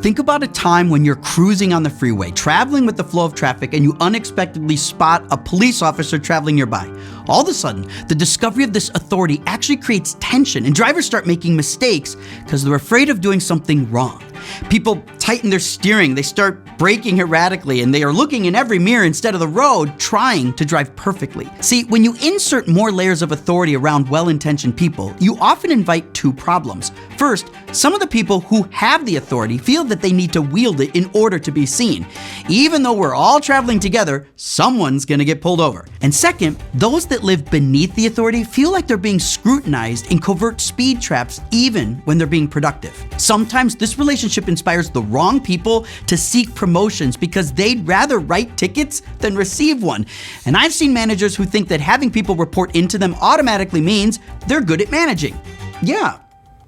Think about a time when you're cruising on the freeway, traveling with the flow of traffic, and you unexpectedly spot a police officer traveling nearby. All of a sudden, the discovery of this authority actually creates tension, and drivers start making mistakes because they're afraid of doing something wrong. People tighten their steering, they start braking erratically, and they are looking in every mirror instead of the road, trying to drive perfectly. See, when you insert more layers of authority around well-intentioned people, you often invite two problems. First, some of the people who have the authority feel that they need to wield it in order to be seen. Even though we're all traveling together, someone's gonna get pulled over. And second, those that live beneath the authority feel like they're being scrutinized in covert speed traps even when they're being productive. Sometimes this relationship inspires the wrong people to seek promotions because they'd rather write tickets than receive one. And I've seen managers who think that having people report into them automatically means they're good at managing. Yeah,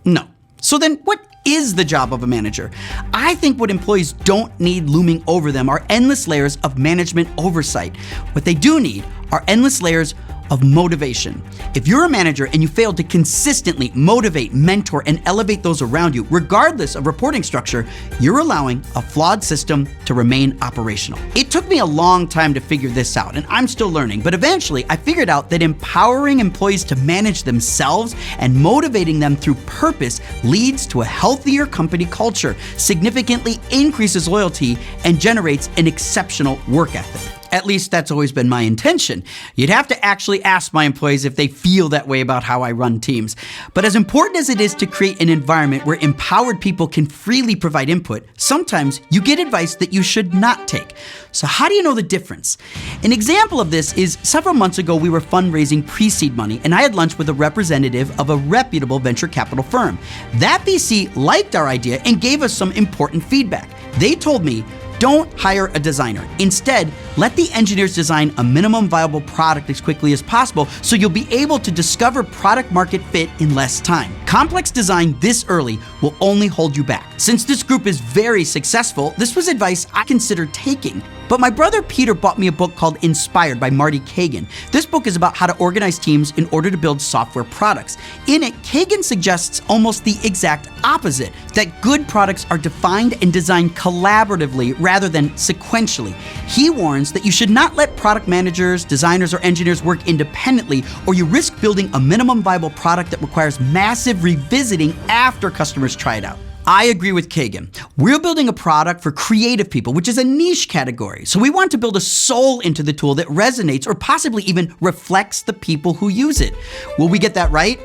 no. So then what is the job of a manager? I think what employees don't need looming over them are endless layers of management oversight. What they do need are endless layers of motivation. If you're a manager and you fail to consistently motivate, mentor, and elevate those around you, regardless of reporting structure, you're allowing a flawed system to remain operational. It took me a long time to figure this out, and I'm still learning, but eventually I figured out that empowering employees to manage themselves and motivating them through purpose leads to a healthier company culture, significantly increases loyalty, and generates an exceptional work ethic. At least that's always been my intention. You'd have to actually ask my employees if they feel that way about how I run teams. But as important as it is to create an environment where empowered people can freely provide input, sometimes you get advice that you should not take. So how do you know the difference? An example of this is several months ago we were fundraising pre-seed money, and I had lunch with a representative of a reputable venture capital firm. That VC liked our idea and gave us some important feedback. They told me, don't hire a designer. Instead, let the engineers design a minimum viable product as quickly as possible so you'll be able to discover product market fit in less time. Complex design this early will only hold you back. Since this group is very successful, this was advice I considered taking. But my brother Peter bought me a book called Inspired by Marty Kagan. This book is about how to organize teams in order to build software products. In it, Kagan suggests almost the exact opposite, that good products are defined and designed collaboratively rather than sequentially. He warns that you should not let product managers, designers, or engineers work independently, or you risk building a minimum viable product that requires massive revisiting after customers try it out. I agree with Kagan. We're building a product for creative people, which is a niche category. So we want to build a soul into the tool that resonates or possibly even reflects the people who use it. Will we get that right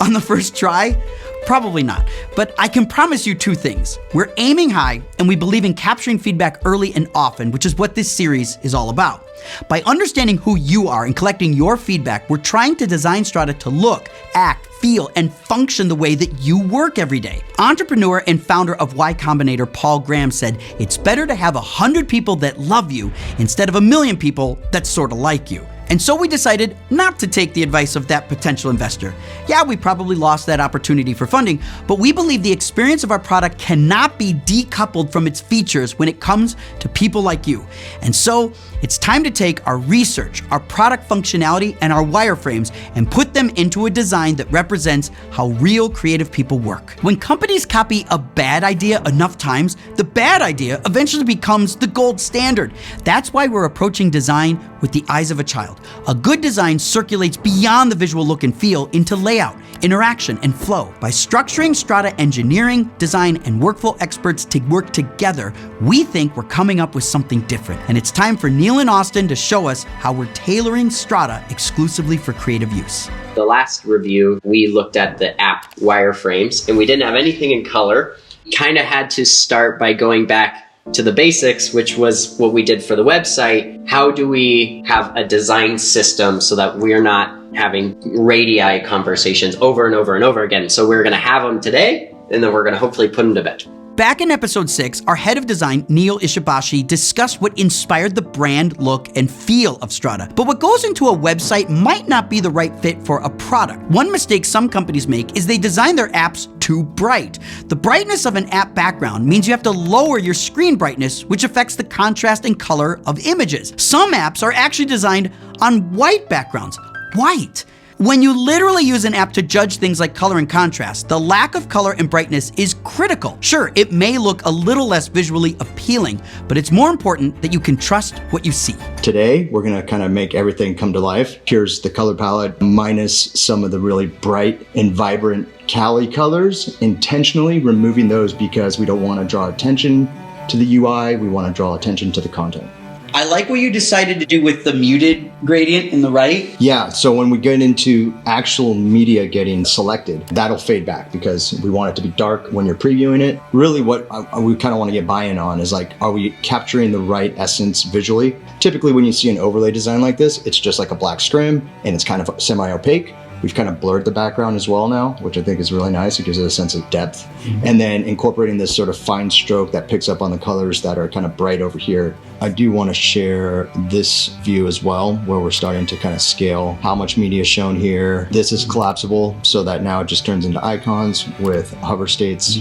on the first try? Probably not, but I can promise you two things. We're aiming high, and we believe in capturing feedback early and often, which is what this series is all about. By understanding who you are and collecting your feedback, we're trying to design Strada to look, act, feel, and function the way that you work every day. Entrepreneur and founder of Y Combinator, Paul Graham, said, it's better to have 100 people that love you instead of 1 million people that sort of like you. And so we decided not to take the advice of that potential investor. Yeah, we probably lost that opportunity for funding, but we believe the experience of our product cannot be decoupled from its features when it comes to people like you. And so it's time to take our research, our product functionality, and our wireframes and put them into a design that represents how real creative people work. When companies copy a bad idea enough times, the bad idea eventually becomes the gold standard. That's why we're approaching design with the eyes of a child. A good design circulates beyond the visual look and feel into layout, interaction, and flow. By structuring Strada engineering, design, and workflow experts to work together, we think we're coming up with something different. And it's time for Neil and Austin to show us how we're tailoring Strada exclusively for creative use. The last review, we looked at the app wireframes, and we didn't have anything in color. Kind of had to start by going back to the basics, which was what we did for the website. How do we have a design system so that we're not having radii conversations over and over and over again? So we're going to have them today, and then we're going to hopefully put them to bed. Back in episode 6, our head of design, Neil Ishibashi, discussed what inspired the brand, look, and feel of Strada. But what goes into a website might not be the right fit for a product. One mistake some companies make is they design their apps too bright. The brightness of an app background means you have to lower your screen brightness, which affects the contrast and color of images. Some apps are actually designed on white backgrounds. White. When you literally use an app to judge things like color and contrast, the lack of color and brightness is critical. Sure, it may look a little less visually appealing, but it's more important that you can trust what you see. Today, we're gonna kind of make everything come to life. Here's the color palette minus some of the really bright and vibrant Cali colors, intentionally removing those because we don't want to draw attention to the UI, we want to draw attention to the content. I like what you decided to do with the muted gradient in the right. Yeah, so when we get into actual media getting selected, that'll fade back because we want it to be dark when you're previewing it. Really what we kind of want to get buy-in on is like, are we capturing the right essence visually? Typically when you see an overlay design like this, it's just like a black scrim and it's kind of semi-opaque. We've kind of blurred the background as well now, which I think is really nice. It gives it a sense of depth. And then incorporating this sort of fine stroke that picks up on the colors that are kind of bright over here. I do want to share this view as well, where we're starting to kind of scale how much media is shown here. This is collapsible so that now it just turns into icons with hover states.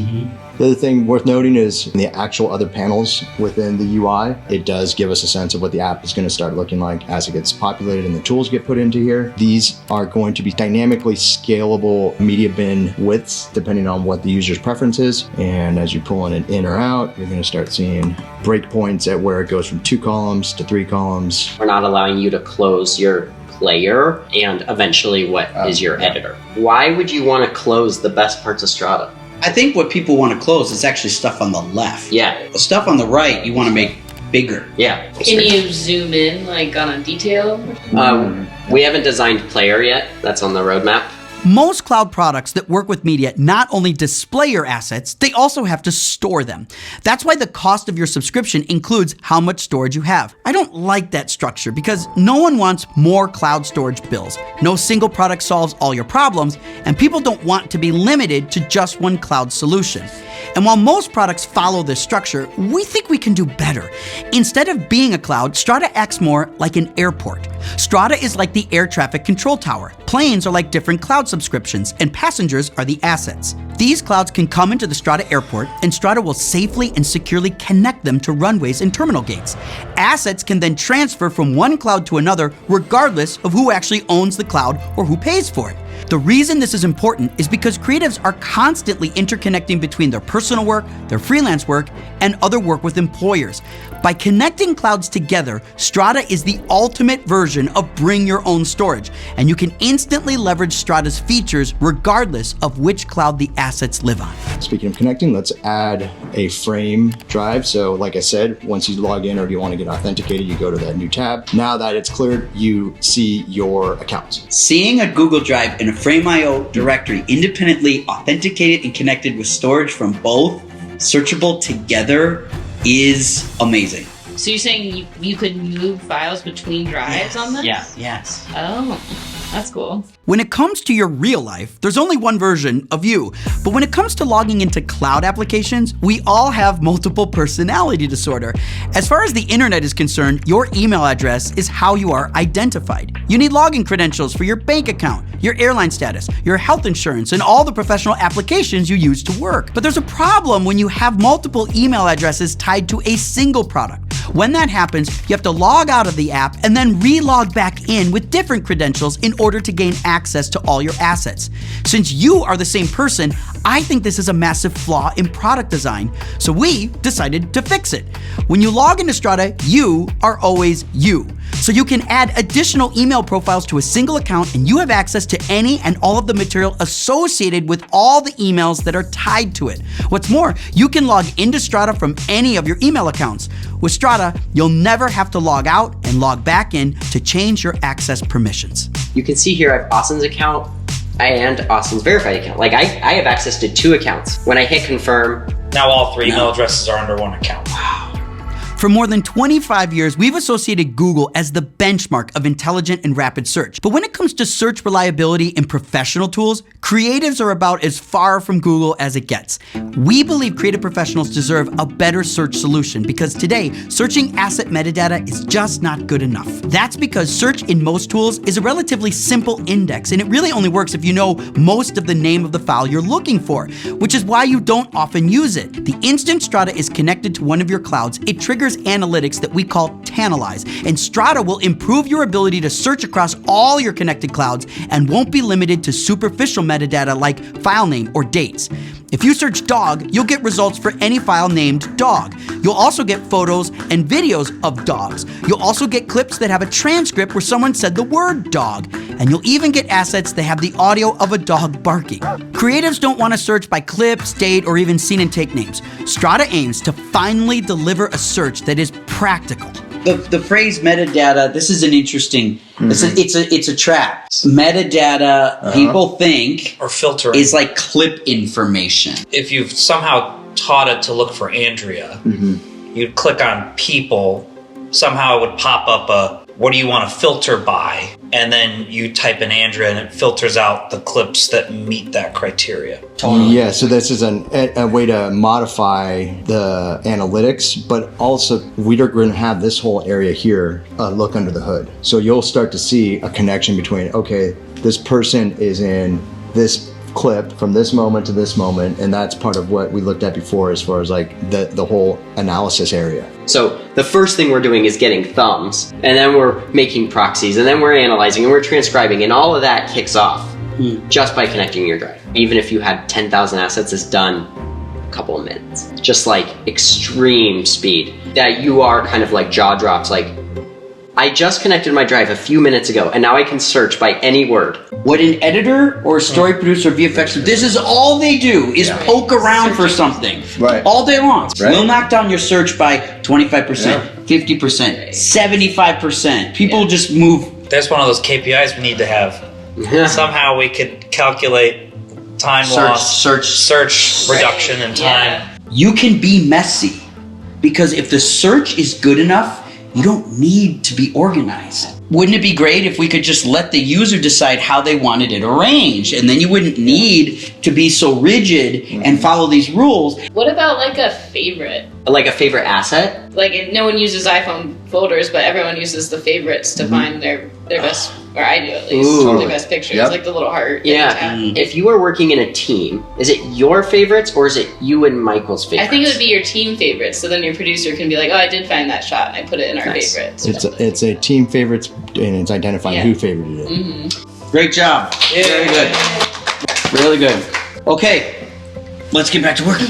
The other thing worth noting is in the actual other panels within the UI, it does give us a sense of what the app is going to start looking like as it gets populated and the tools get put into here. These are going to be dynamically scalable media bin widths depending on what the user's preference is. And as you're pulling it in or out, you're going to start seeing breakpoints at where it goes from 2 columns to 3 columns. We're not allowing you to close your player and eventually what is your editor. Why would you want to close the best parts of Strada? I think what people want to close is actually stuff on the left. Yeah. The stuff on the right, you want to make bigger. Yeah. Can you zoom in, like on a detail? We haven't designed player yet. That's on the roadmap. Most cloud products that work with media not only display your assets, they also have to store them. That's why the cost of your subscription includes how much storage you have. I don't like that structure because no one wants more cloud storage bills. No single product solves all your problems, and people don't want to be limited to just one cloud solution. And while most products follow this structure, we think we can do better. Instead of being a cloud, Strada acts more like an airport. Strada is like the air traffic control tower. Planes are like different cloud subscriptions, and passengers are the assets. These clouds can come into the Strada airport, and Strada will safely and securely connect them to runways and terminal gates. Assets can then transfer from one cloud to another, regardless of who actually owns the cloud or who pays for it. The reason this is important is because creatives are constantly interconnecting between their personal work, their freelance work, and other work with employers. By connecting clouds together, Strada is the ultimate version of bring your own storage, and you can instantly leverage Strada's features regardless of which cloud the assets live on. Speaking of connecting, let's add a frame drive. So like I said, once you log in or you want to get authenticated, you go to that new tab. Now that it's cleared, you see your accounts. Seeing a Google Drive in a Frame.io directory independently authenticated and connected with storage from both searchable together is amazing. So you're saying you could move files between drives on this? Yeah. Yes. Oh, that's cool. When it comes to your real life, there's only one version of you. But when it comes to logging into cloud applications, we all have multiple personality disorder. As far as the internet is concerned, your email address is how you are identified. You need login credentials for your bank account, your airline status, your health insurance, and all the professional applications you use to work. But there's a problem when you have multiple email addresses tied to a single product. When that happens, you have to log out of the app and then re-log back in with different credentials in order to gain access to all your assets. Since you are the same person, I think this is a massive flaw in product design, so we decided to fix it. When you log into Strada, you are always you. So you can add additional email profiles to a single account, and you have access to any and all of the material associated with all the emails that are tied to it. What's more, you can log into Strada from any of your email accounts. With Strada, you'll never have to log out and log back in to change your access permissions. You can see here I have Austin's account and Austin's verified account. Like I have access to 2 accounts. When I hit confirm, now all 3 email addresses are under one account. For more than 25 years, we've associated Google as the benchmark of intelligent and rapid search. But when it comes to search reliability and professional tools, creatives are about as far from Google as it gets. We believe creative professionals deserve a better search solution because today, searching asset metadata is just not good enough. That's because search in most tools is a relatively simple index, and it really only works if you know most of the name of the file you're looking for, which is why you don't often use it. The instant Strada is connected to one of your clouds, it triggers Strada's analytics that we call Tanalyze, and Strada will improve your ability to search across all your connected clouds and won't be limited to superficial metadata like file name or dates. If you search dog, you'll get results for any file named dog. You'll also get photos and videos of dogs. You'll also get clips that have a transcript where someone said the word dog. And you'll even get assets that have the audio of a dog barking. Creatives don't want to search by clips, date, or even scene and take names. Strada aims to finally deliver a search that is practical. The phrase metadata, this is an interesting, it's a trap. Metadata, people think, Or filtering. is like clip information. If you've somehow taught it to look for Andrea, you'd click on people, somehow it would pop up a, what do you want to filter by? And then you type in Andrea and it filters out the clips that meet that criteria. Yeah, so this is a way to modify the analytics, but also we're going to have this whole area here look under the hood. So you'll start to see a connection between, okay, this person is in this clip from this moment to this moment, and that's part of what we looked at before as far as like the whole analysis area. So the first thing we're doing is getting thumbs, and then we're making proxies, and then we're analyzing, and we're transcribing, and all of that kicks off just by connecting your drive. Even if you had 10,000 assets, it's done a couple of minutes. Just like extreme speed that you are kind of like jaw drops, like, I just connected my drive a few minutes ago, and now I can search by any word. What an editor or a story producer or VFX, this is all they do is poke around for something. Right. All day long. Right. We'll knock down your search by 25%, 50%, 75%. People just move. There's one of those KPIs we need to have. Somehow we could calculate time loss, search reduction in time. You can be messy because if the search is good enough, you don't need to be organized. Wouldn't it be great if we could just let the user decide how they wanted it arranged, and then you wouldn't need to be so rigid and follow these rules? What about like a favorite? Like a favorite asset? Like no one uses iPhone folders, but everyone uses the favorites to find their best, or I do at least, their best pictures, like the little heart. Yeah. If you were working in a team, is it your favorites or is it you and Michael's favorites? I think it would be your team favorites, so then your producer can be like, oh, I did find that shot, and I put it in our favorites. It's a team favorites, and it's identifying who favorited it. Great job. Very good. Really good. Okay, let's get back to work.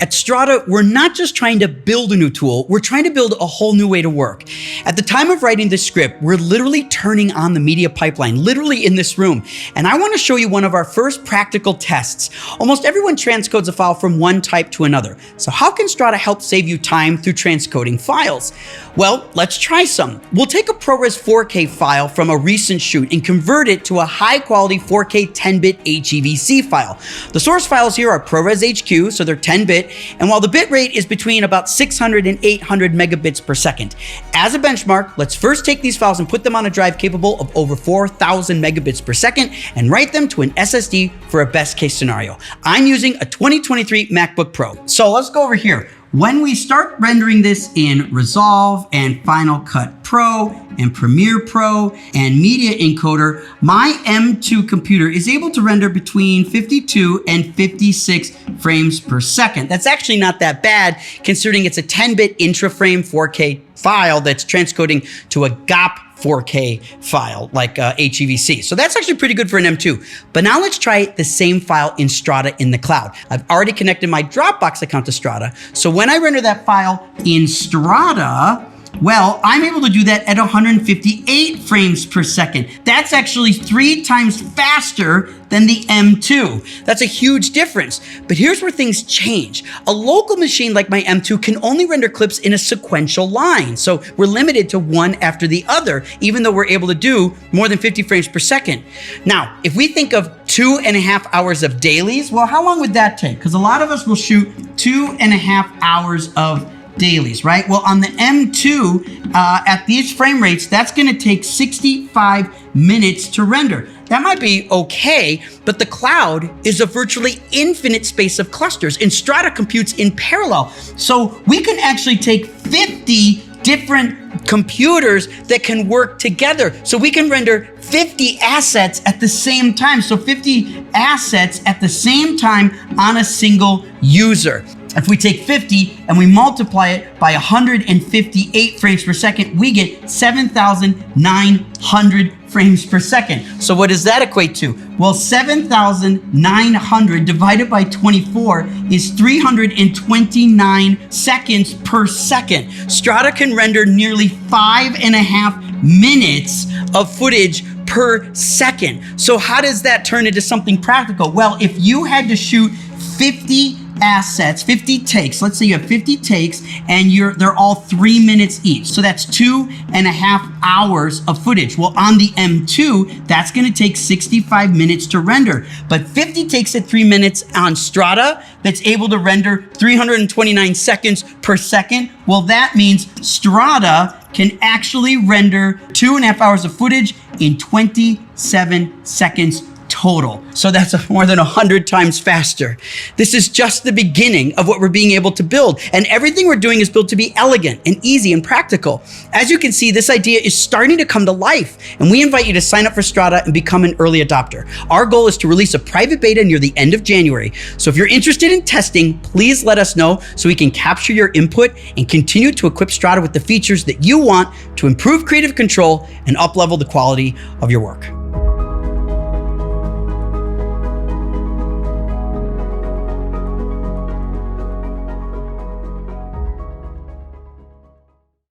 At Strada, we're not just trying to build a new tool, we're trying to build a whole new way to work. At the time of writing this script, we're literally turning on the media pipeline, literally in this room. And I want to show you one of our first practical tests. Almost everyone transcodes a file from one type to another. So how can Strada help save you time through transcoding files? Well, let's try some. We'll take a ProRes 4K file from a recent shoot and convert it to a high-quality 4K 10-bit HEVC file. The source files here are ProRes HQ, so they're 10-bit, and while the bit rate is between about 600 and 800 megabits per second. As a benchmark, let's first take these files and put them on a drive capable of over 4,000 megabits per second and write them to an SSD for a best case scenario. I'm using a 2023 MacBook Pro. So let's go over here. When we start rendering this in Resolve and Final Cut Pro and Premiere Pro and Media Encoder, my M2 computer is able to render between 52 and 56 frames per second. That's actually not that bad considering it's a 10-bit intra-frame 4K file that's transcoding to a GOP 4K file like HEVC. So that's actually pretty good for an M2. But now let's try the same file in Strada in the cloud. I've already connected my Dropbox account to Strada. So when I render that file in Strada, well, I'm able to do that at 158 frames per second. That's actually 3 times faster than the M2. That's a huge difference. But here's where things change. A local machine like my M2 can only render clips in a sequential line. So we're limited to one after the other, even though we're able to do more than 50 frames per second. Now, if we think of 2.5 hours of dailies, well, how long would that take? Because a lot of us will shoot 2.5 hours of dailies, right? Well, on the M2, at these frame rates, that's gonna take 65 minutes to render. That might be okay, but the cloud is a virtually infinite space of clusters, and Strada computes in parallel. So we can actually take 50 different computers that can work together. So we can render 50 assets at the same time. So 50 assets at the same time on a single user. If we take 50 and we multiply it by 158 frames per second, we get 7,900 frames per second. So what does that equate to? Well, 7,900 divided by 24 is 329 seconds per second. Strada can render nearly 5.5 minutes of footage per second. So how does that turn into something practical? Well, if you had to shoot 50 assets, 50 takes, let's say you have 50 takes and they're all 3 minutes each. So that's 2.5 hours of footage. Well, on the M2, that's gonna take 65 minutes to render. But 50 takes at 3 minutes on Strada, that's able to render 329 seconds per second. Well, that means Strada can actually render 2.5 hours of footage in 27 seconds total. So that's more than 100 times faster. This is just the beginning of what we're being able to build. And everything we're doing is built to be elegant and easy and practical. As you can see, this idea is starting to come to life. And we invite you to sign up for Strada and become an early adopter. Our goal is to release a private beta near the end of January. So if you're interested in testing, please let us know so we can capture your input and continue to equip Strada with the features that you want to improve creative control and up-level the quality of your work.